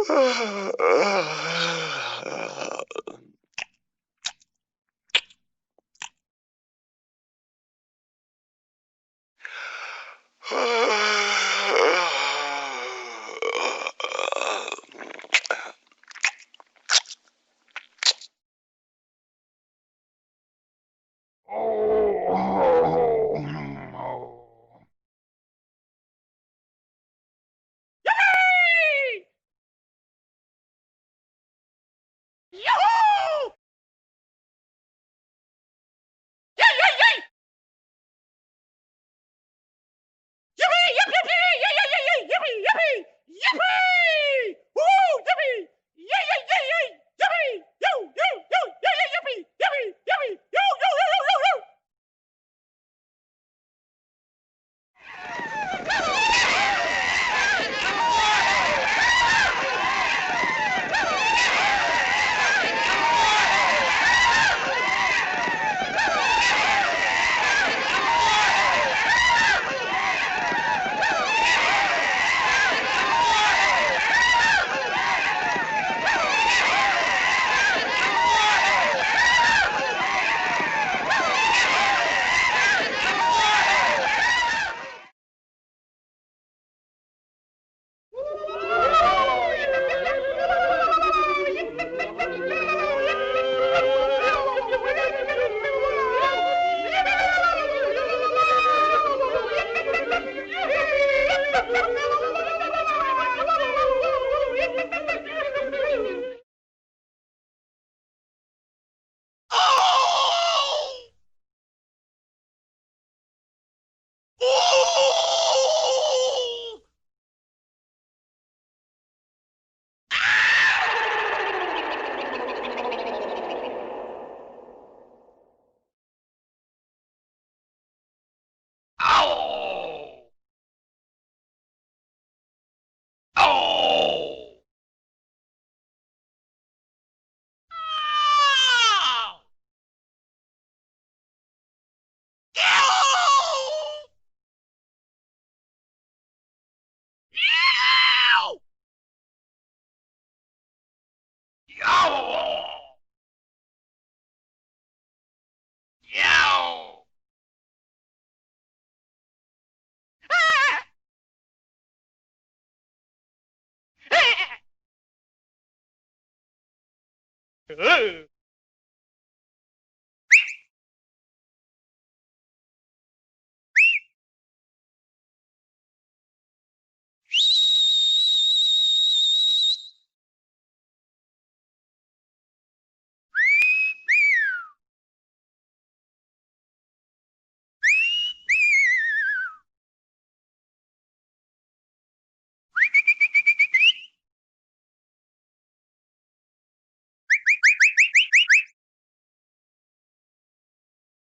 Yahoo! Yay, yay, yay! Yippee! Yippee! Yay, yay, yay, yay! Yippee! Yippee! Yippee! Woo! Yippee! Yay, yay, yay, yay! Yippee! Yo, yo, yo! Yay, yay, yippee! Yippee! Yippee! Yo, yo, yo, yo, yo, yo! Yow!